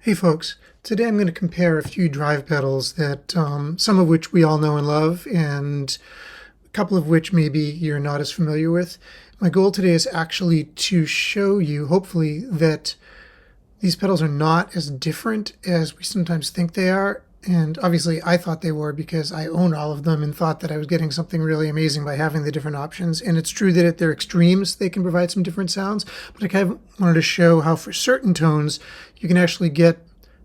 Hey folks, today I'm going to compare a few drive pedals that some of which we all know and love, and a couple of which maybe you're not as familiar with. My goal today is actually to show you, hopefully, that these pedals are not as different as we sometimes think they are. And obviously I thought they were because I own all of them and thought that I was getting something really amazing by having the different options. And it's true that at their extremes, they can provide some different sounds, but I kind of wanted to show how for certain tones, you can actually get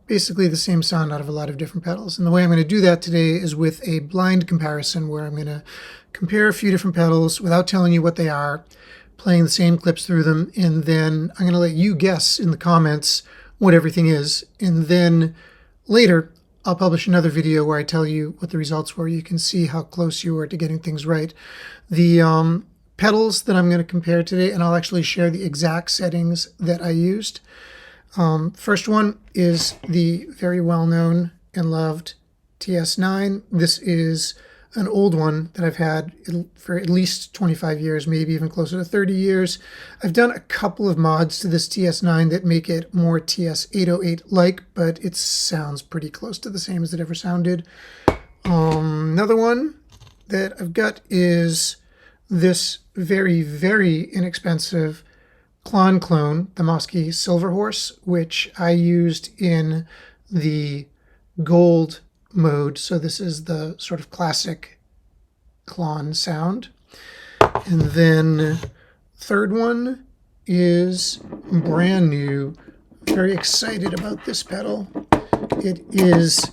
basically the same sound out of a lot of different pedals. And the way I'm going to do that today is with a blind comparison where I'm going to compare a few different pedals without telling you what they are, playing the same clips through them, and then I'm going to let you guess in the comments what everything is. And then later, I'll publish another video where I tell you what the results were. You can see how close you were to getting things right. The pedals that I'm going to compare today, and I'll actually share the exact settings that I used. First one is the very well-known and loved TS9. This is an old one that I've had for at least 25 years, maybe even closer to 30 years. I've done a couple of mods to this TS9 that make it more TS808-like, but it sounds pretty close to the same as it ever sounded. Another one that I've got is this very, very inexpensive Klon clone, the Mosky Silver Horse, which I used in the gold mode. So this is the sort of classic Klon sound. And then third one is brand new. Very excited about this pedal. It is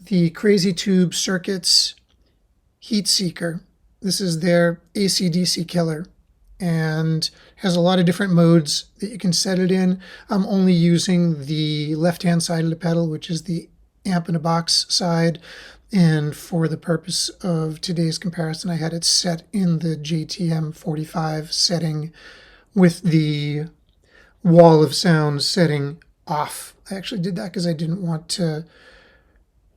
the Crazy Tube Circuits Heatseeker. This is their AC/DC killer and has a lot of different modes that you can set it in. I'm only using the left-hand side of the pedal, which is the amp in a box side, and for the purpose of today's comparison I had it set in the JTM 45 setting with the wall of sound setting off. I actually did that because I didn't want to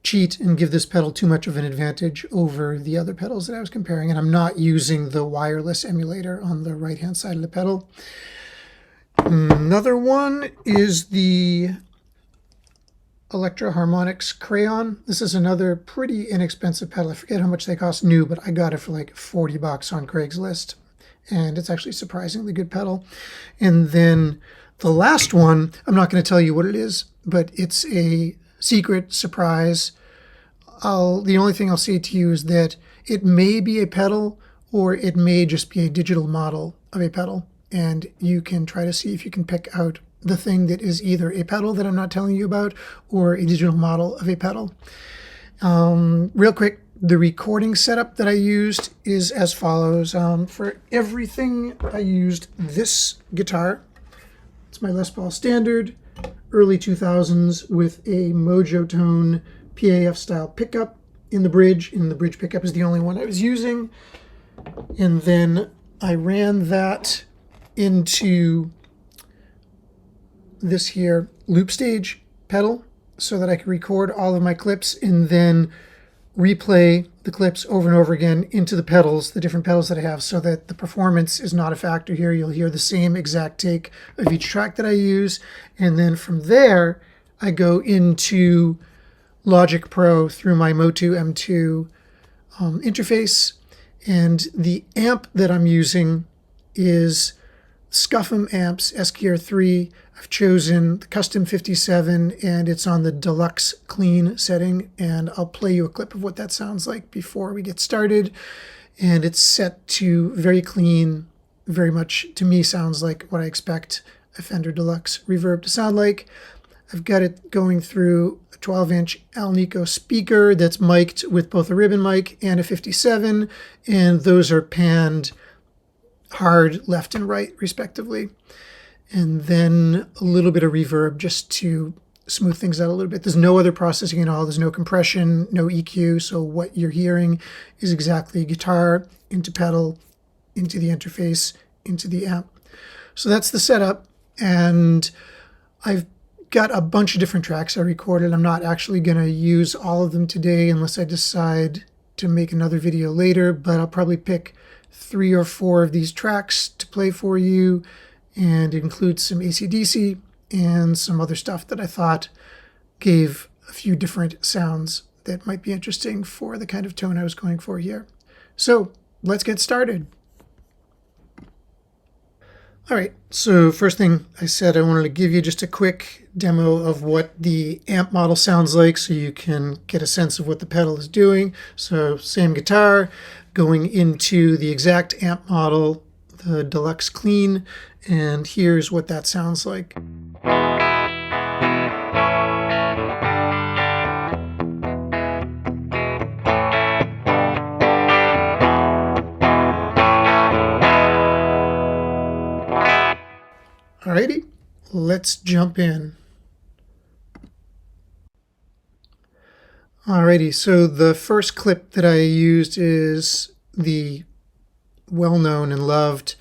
cheat and give this pedal too much of an advantage over the other pedals that I was comparing, and I'm not using the wireless emulator on the right hand side of the pedal. Another one is the Electro Harmonics Crayon. This is another pretty inexpensive pedal. I forget how much they cost new, but I got it for like 40 bucks on Craigslist, and it's actually a surprisingly good pedal. And then the last one, I'm not going to tell you what it is, but it's a secret surprise. The only thing I'll say to you is that it may be a pedal or it may just be a digital model of a pedal, and you can try to see if you can pick out the thing that is either a pedal that I'm not telling you about or a digital model of a pedal. Real quick, the recording setup that I used is as follows. For everything, I used this guitar. It's my Les Paul Standard, early 2000s, with a Mojo Tone PAF style pickup in the bridge. And the bridge pickup is the only one I was using. And then I ran that into this here loop stage pedal so that I could record all of my clips and then replay the clips over and over again into the pedals, the different pedals that I have, so that the performance is not a factor here. You'll hear the same exact take of each track that I use. And then from there, I go into Logic Pro through my Motu M2 interface. And the amp that I'm using is Scuffum Amps SQR3. I've chosen the Custom 57, and it's on the Deluxe Clean setting, and I'll play you a clip of what that sounds like before we get started. And it's set to very clean, very much, to me, sounds like what I expect a Fender Deluxe reverb to sound like. I've got it going through a 12-inch Alnico speaker that's mic'd with both a ribbon mic and a 57, and those are panned hard left and right, respectively. And then a little bit of reverb just to smooth things out a little bit. There's no other processing at all. There's no compression, no EQ. So what you're hearing is exactly guitar into pedal, into the interface, into the amp. So that's the setup. And I've got a bunch of different tracks I recorded. I'm not actually going to use all of them today unless I decide to make another video later, but I'll probably pick 3 or 4 of these tracks to play for you, and it includes some AC/DC and some other stuff that I thought gave a few different sounds that might be interesting for the kind of tone I was going for here. So let's get started. All right, so first thing I said, I wanted to give you just a quick demo of what the amp model sounds like so you can get a sense of what the pedal is doing. So same guitar, going into the exact amp model, the Deluxe Clean, and here's what that sounds like. Alrighty, let's jump in. Alrighty, so the first clip that I used is the well-known and loved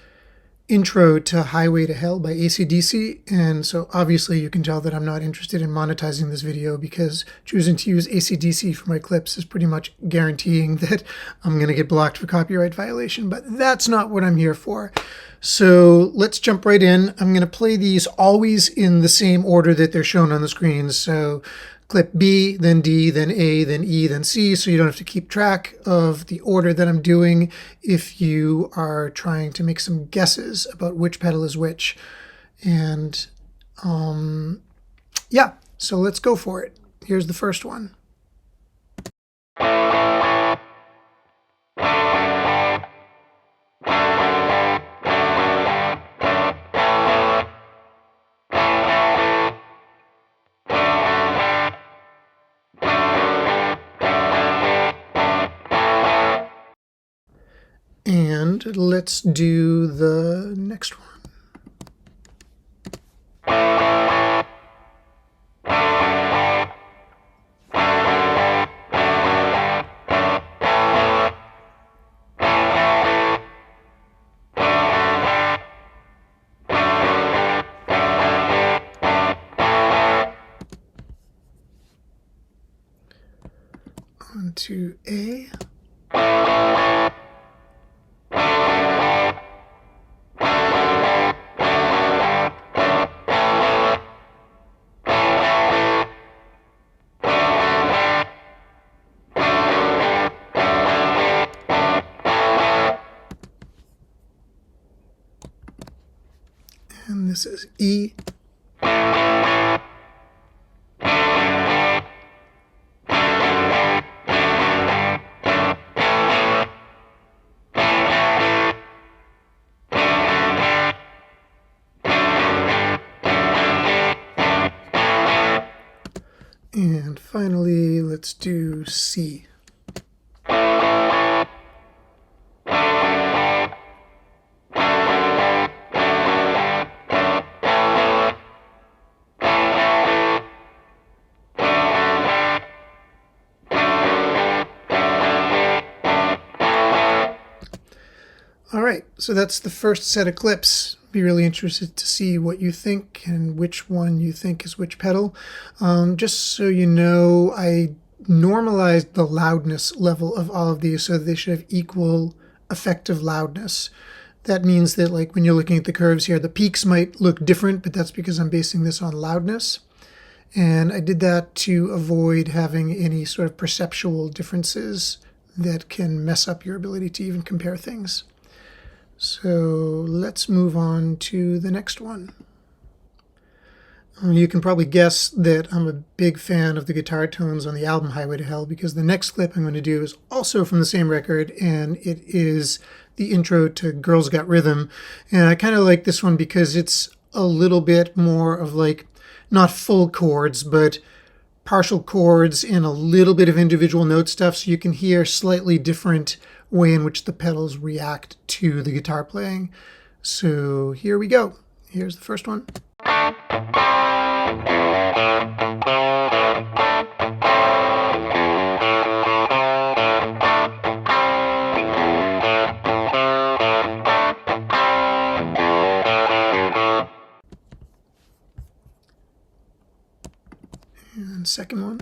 intro to Highway to Hell by AC/DC, and so obviously you can tell that I'm not interested in monetizing this video because choosing to use AC/DC for my clips is pretty much guaranteeing that I'm going to get blocked for copyright violation, but that's not what I'm here for. So let's jump right in. I'm going to play these always in the same order that they're shown on the screen. So clip B, then D, then A, then E, then C, so you don't have to keep track of the order that I'm doing if you are trying to make some guesses about which pedal is which. And yeah, so let's go for it. Here's the first one. And let's do the next one. On to A. And this is E. And finally, let's do C. All right, so that's the first set of clips. Be really interested to see what you think and which one you think is which pedal. Just so you know, I normalized the loudness level of all of these so that they should have equal effective loudness. That means that like when you're looking at the curves here, the peaks might look different, but that's because I'm basing this on loudness. And I did that to avoid having any sort of perceptual differences that can mess up your ability to even compare things. So let's move on to the next one. You can probably guess that I'm a big fan of the guitar tones on the album Highway to Hell because the next clip I'm going to do is also from the same record, and it is the intro to Girls Got Rhythm. And I kind of like this one because it's a little bit more of like, not full chords, but partial chords and a little bit of individual note stuff, so you can hear slightly different way in which the pedals react to the guitar playing. So here we go. Here's the first one. And second one.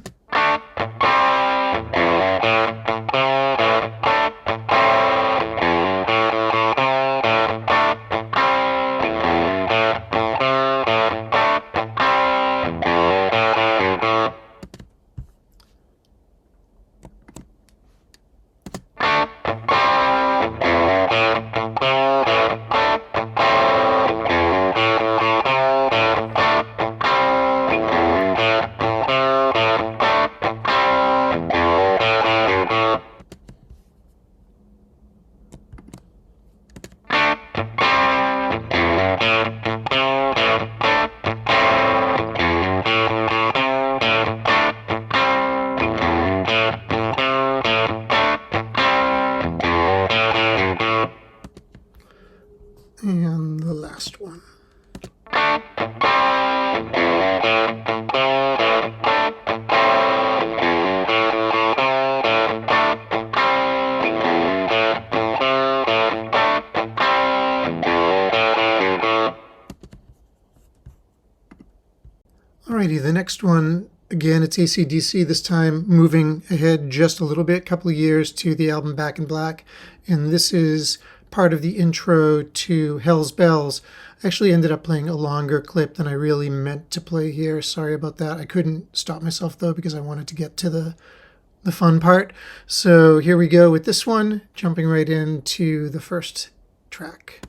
Alrighty, the next one, again, it's AC/DC, this time moving ahead just a little bit, couple of years to the album Back in Black. And this is part of the intro to Hell's Bells. I actually ended up playing a longer clip than I really meant to play here. Sorry about that. I couldn't stop myself, though, because I wanted to get to the fun part. So here we go with this one, jumping right into the first track.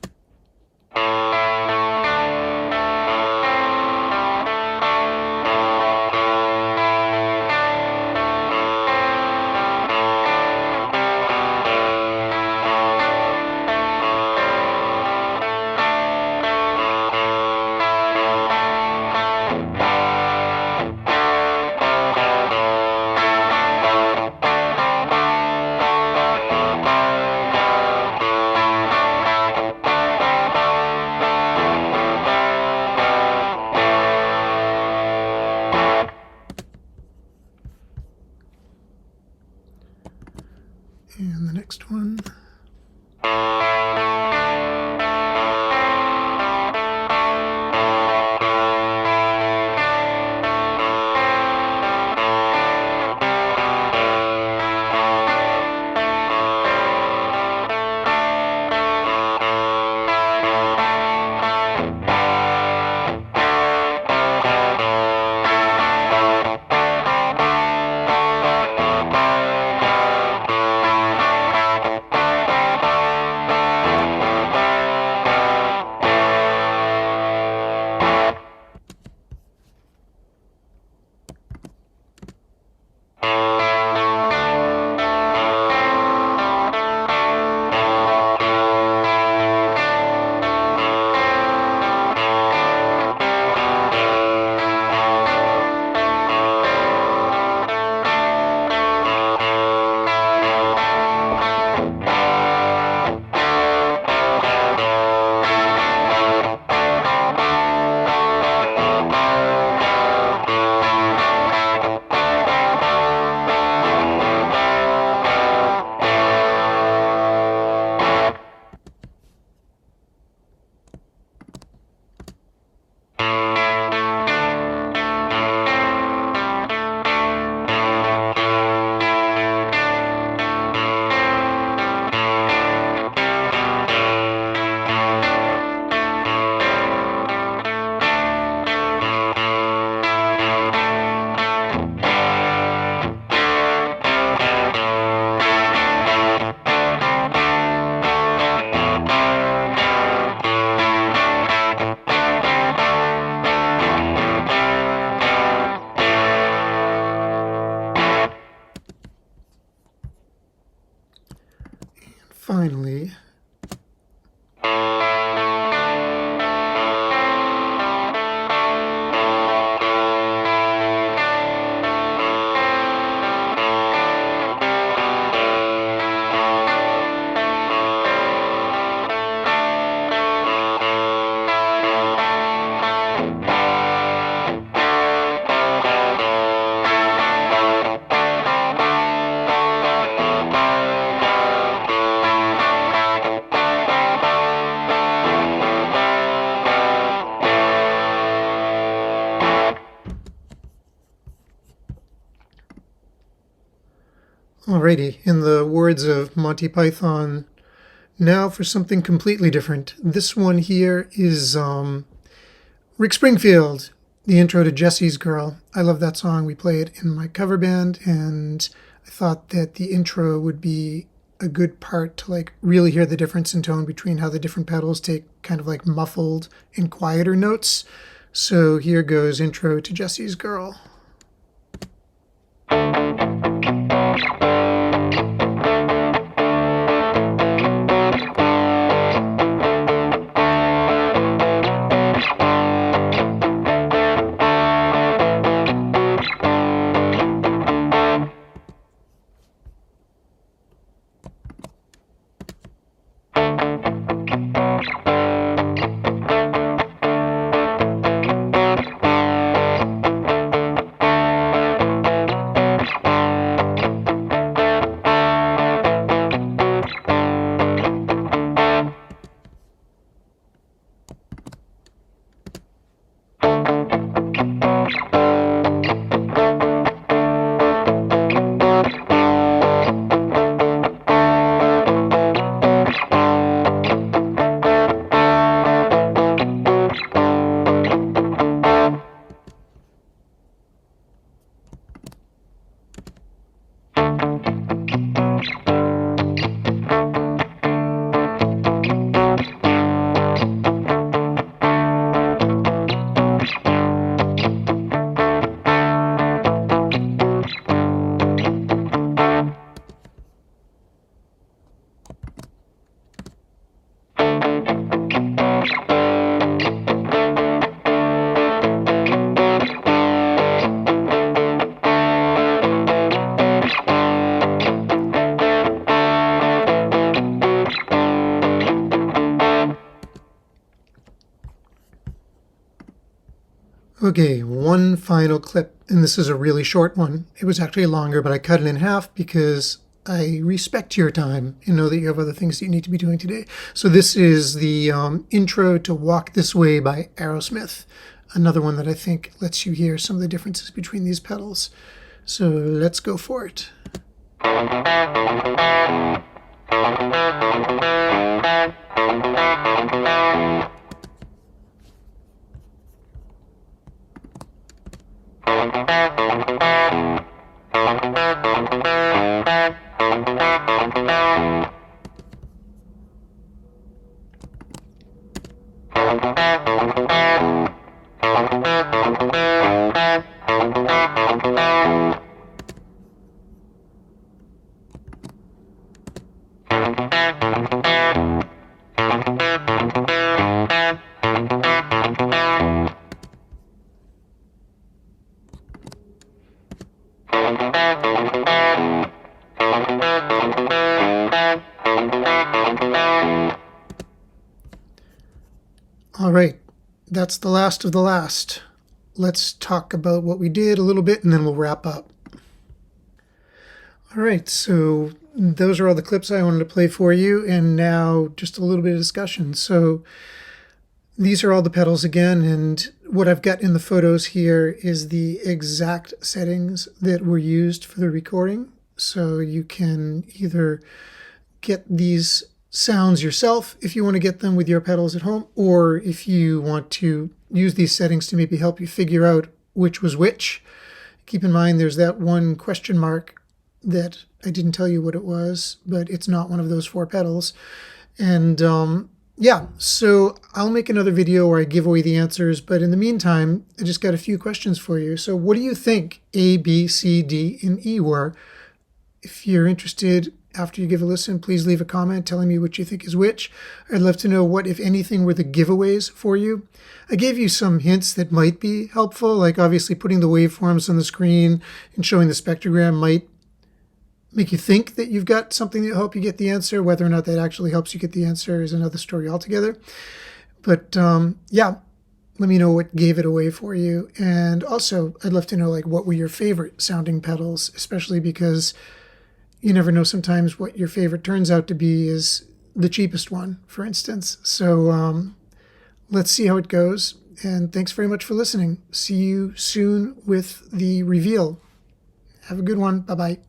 And the next one. Finally, alrighty, in the words of Monty Python, now for something completely different. This one here is Rick Springfield, the intro to Jessie's Girl. I love that song. We play it in my cover band, and I thought that the intro would be a good part to like really hear the difference in tone between how the different pedals take kind of like muffled and quieter notes. So here goes intro to Jessie's Girl. Okay, one final clip, and this is a really short one. It was actually longer, but I cut it in half because I respect your time and know that you have other things that you need to be doing today. So this is the intro to Walk This Way by Aerosmith, another one that I think lets you hear some of the differences between these pedals. So let's go for it. All right, that's the last of the last. Let's talk about what we did a little bit and then we'll wrap up. All right, so those are all the clips I wanted to play for you, and now just a little bit of discussion. So these are all the pedals again, and what I've got in the photos here is the exact settings that were used for the recording. So you can either get these sounds yourself if you want to get them with your pedals at home, or if you want to use these settings to maybe help you figure out which was which. Keep in mind there's that one question mark that I didn't tell you what it was, but it's not one of those four pedals. And yeah, so I'll make another video where I give away the answers, but in the meantime, I just got a few questions for you. So what do you think A, B, C, D, and E were? If you're interested, after you give a listen, please leave a comment telling me what you think is which. I'd love to know what, if anything, were the giveaways for you. I gave you some hints that might be helpful, like obviously putting the waveforms on the screen and showing the spectrogram might make you think that you've got something that will help you get the answer. Whether or not that actually helps you get the answer is another story altogether. But yeah, let me know what gave it away for you. And also, I'd love to know, like, what were your favorite sounding pedals, especially because you never know sometimes what your favorite turns out to be is the cheapest one, for instance. So let's see how it goes. And thanks very much for listening. See you soon with the reveal. Have a good one. Bye-bye.